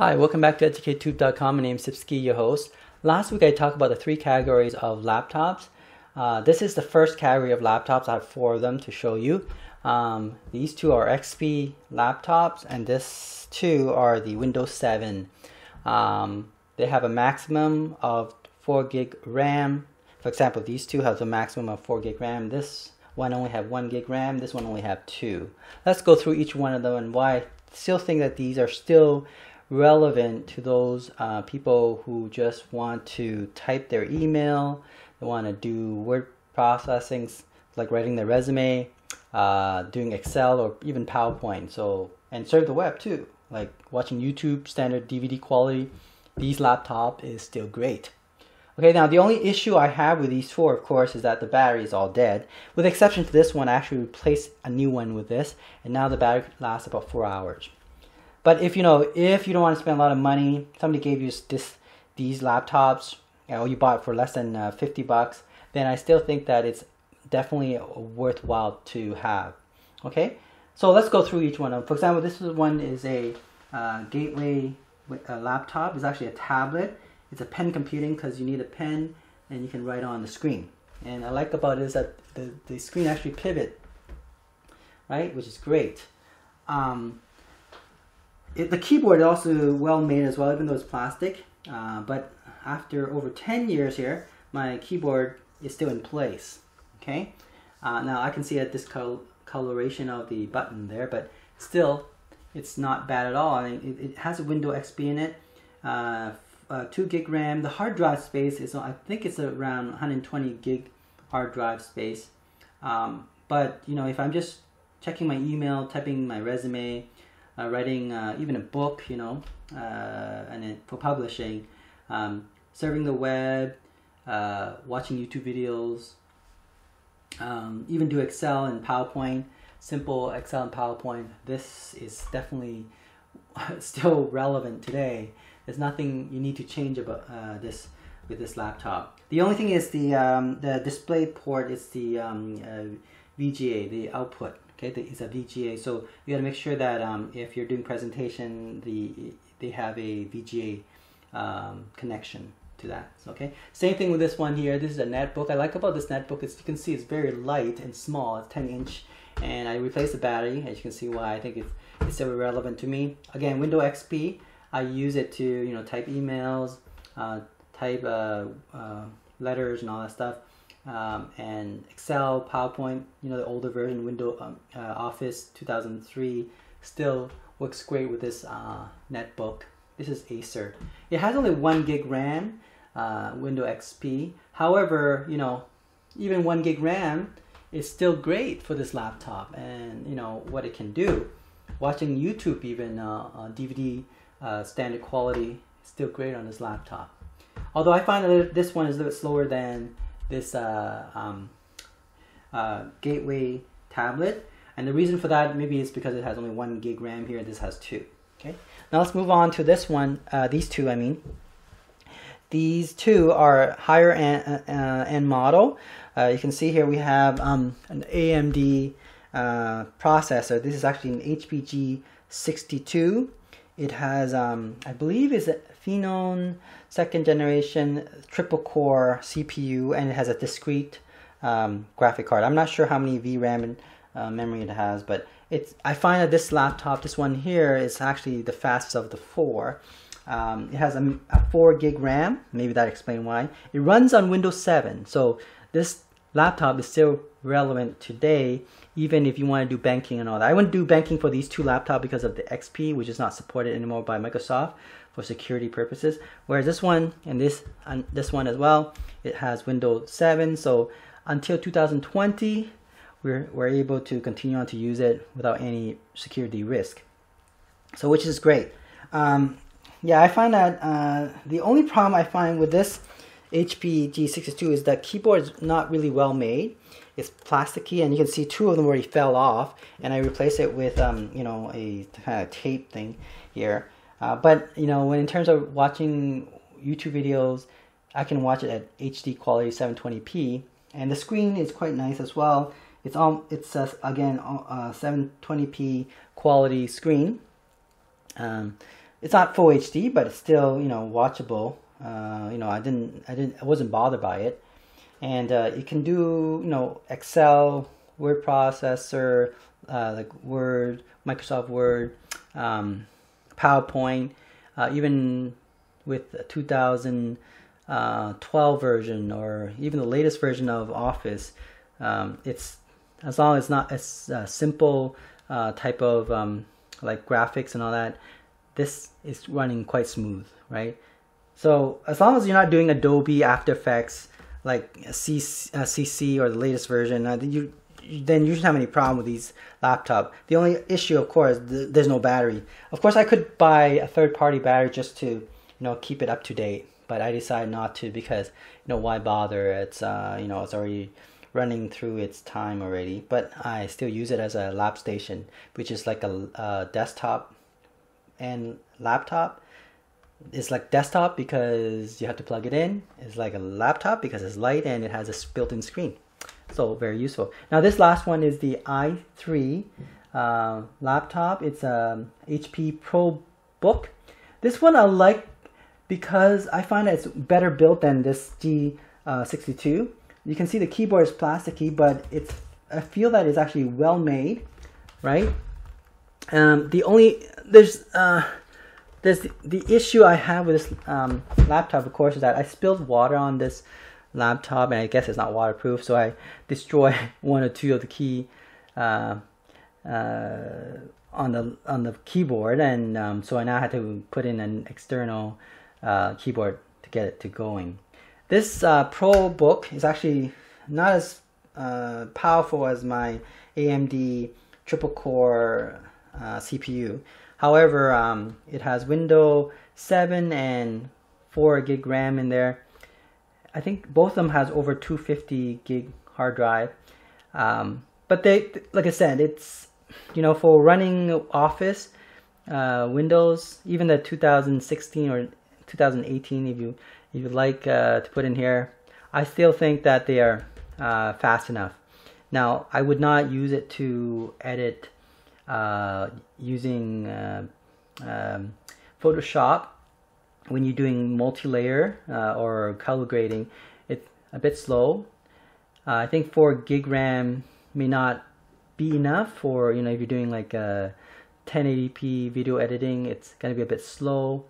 Hi, welcome back to EducateTube.com. My name is Sipsky, your host. Last week I talked about the three categories of laptops. This is the first category of laptops. I have four of them to show you. These two are XP laptops, and this two are the Windows 7. They have a maximum of 4 gig RAM. For example, these two have a maximum of 4 gig RAM. This one only have 1 gig RAM. This one only have 2. Let's go through each one of them and why I still think that these are still relevant to those people who just want to type their email, they want to do word processing like writing their resume, doing Excel or even PowerPoint, and serve the web too, like watching YouTube standard DVD quality. These laptop is still great. Okay, now the only issue I have with these four, of course, is that the battery is all dead. With the exception to this one, I actually replaced a new one with this, and now the battery lasts about 4 hours. But if you don't want to spend a lot of money, somebody gave you these laptops, you bought it for less than 50 bucks, then I still think that it's definitely worthwhile to have. Okay, so let's go through each one. For example, this one is a gateway laptop. It's actually a tablet. It's a pen computing because you need a pen and you can write on the screen. And I like about it is that the screen actually pivot, right, which is great. The keyboard is also well made as well, even though it's plastic. But after over 10 years here, my keyboard is still in place. Okay. Now I can see a discoloration of the button there, but still, it's not bad at all. I mean, it has a Windows XP in it. 2 gig RAM. The hard drive space is, I think it's around 120 gig hard drive space. But if I'm just checking my email, typing my resume, writing even a book, and then for publishing, serving the web, watching YouTube videos, even do Excel and PowerPoint, simple Excel and PowerPoint. This is definitely still relevant today. There's nothing you need to change about this with this laptop. The only thing is the display port is the VGA, the output. Okay, it's a VGA, so you got to make sure that if you're doing presentation, they have a VGA connection to that. Okay, same thing with this one here. This is a netbook. I like about this netbook is you can see it's very light and small. It's 10-inch, and I replaced the battery. As you can see why I think it's still relevant to me. Again, Windows XP. I use it to type emails, type letters and all that stuff. And Excel, PowerPoint, the older version, Windows Office 2003 still works great with this netbook. This is Acer. It has only 1 gig RAM, Windows XP. However, even 1 gig RAM is still great for this laptop, and what it can do. Watching YouTube, even on DVD standard quality, is still great on this laptop. Although I find that this one is a little bit slower than this gateway tablet, and the reason for that maybe is because it has only 1 gig RAM here, and this has 2. Okay, now let's move on to this one. These two, I mean. These two are higher end model. You can see here we have an AMD processor. This is actually an HPG 62. It has, I believe, is a Phenom 2nd generation triple core CPU, and it has a discrete graphic card. I'm not sure how many VRAM and memory it has, but I find that this laptop, this one here, is actually the fastest of the four. It has a 4 gig RAM. Maybe that explains why. It runs on Windows 7, so this laptop is still relevant today, even if you want to do banking and all that. I wouldn't do banking for these two laptops because of the XP, which is not supported anymore by Microsoft for security purposes. Whereas this one and this one as well, it has Windows 7. So until 2020, we're able to continue on to use it without any security risk. So which is great. Yeah, I find that the only problem I find with this HP G62 is that keyboard is not really well made. It's plasticky, and you can see 2 of them already fell off, and I replaced it with a kind of tape thing here. But when in terms of watching YouTube videos, I can watch it at HD quality 720p, and the screen is quite nice as well. It's again 720p quality screen. it's not full HD, but it's still, you know, watchable. I wasn't bothered by it. And it can do, you know, Excel, word processor, like Word, Microsoft Word, PowerPoint, even with the 2012 version or even the latest version of Office. It's, as long as it's not as simple type of like graphics and all that, this is running quite smooth, right? So as long as you're not doing Adobe After Effects like CC or the latest version, then you shouldn't have any problem with these laptop. The only issue, of course, there's no battery. Of course, I could buy a third-party battery just to, you know, keep it up to date, but I decided not to because, you know, why bother? It's you know, it's already running through its time already. But I still use it as a lap station, which is like a desktop and laptop. It's like desktop because you have to plug it in. It's like a laptop because it's light and it has a built-in screen. So very useful. Now this last one is the i3 laptop. It's a HP ProBook. This one I like because I find that it's better built than this G62. You can see the keyboard is plasticky, but I feel that it's actually well made, right? There's the issue I have with this laptop, of course, is that I spilled water on this laptop, and I guess it's not waterproof, so I destroy one or two of the key on the keyboard, and so I now had to put in an external keyboard to get it to going. This ProBook is actually not as powerful as my AMD triple core CPU. However, it has Windows 7 and 4 gig RAM in there. I think both of them has over 250 gig hard drive. But they, like I said, it's, you know, for running Office, Windows, even the 2016 or 2018, if you like to put in here, I still think that they are fast enough. Now, I would not use it to edit using Photoshop when you're doing multi-layer or color grading. It's a bit slow. I think 4 gig RAM may not be enough for, you know, if you're doing like 1080p video editing. It's going to be a bit slow.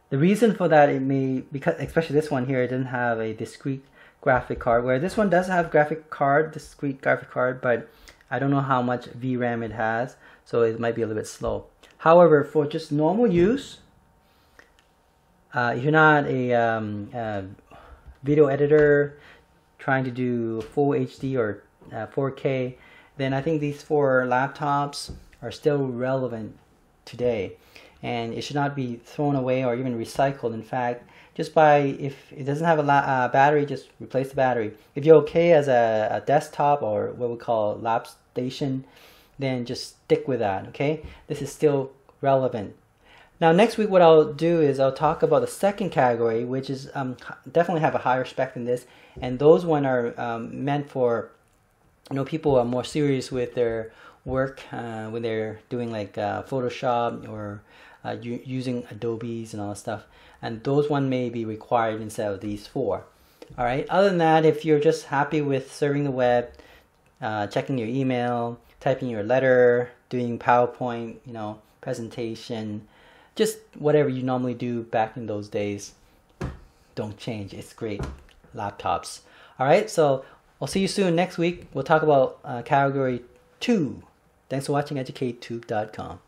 The reason for that, it may, because especially this one here, it doesn't have a discrete graphic card, where this one does have discrete graphic card, but I don't know how much VRAM it has, so it might be a little bit slow. However, for just normal use, if you're not a video editor trying to do full HD or 4K, then I think these 4 laptops are still relevant today, and it should not be thrown away or even recycled. In fact, just if it doesn't have a battery, just replace the battery. If you're okay as a desktop or what we call lap station, then just stick with that, okay? This is still relevant. Now next week what I'll do is I'll talk about the second category, which is definitely have a higher spec than this, and those one are meant for, you know, people who are more serious with their work when they're doing like Photoshop or using Adobe's and all that stuff, and those one may be required instead of these 4. All right. Other than that, if you're just happy with surfing the web, checking your email, typing your letter, doing PowerPoint, you know, presentation, just whatever you normally do back in those days, don't change. It's great laptops. All right. So I'll see you soon next week. We'll talk about category 2. Thanks for watching EducateTube.com.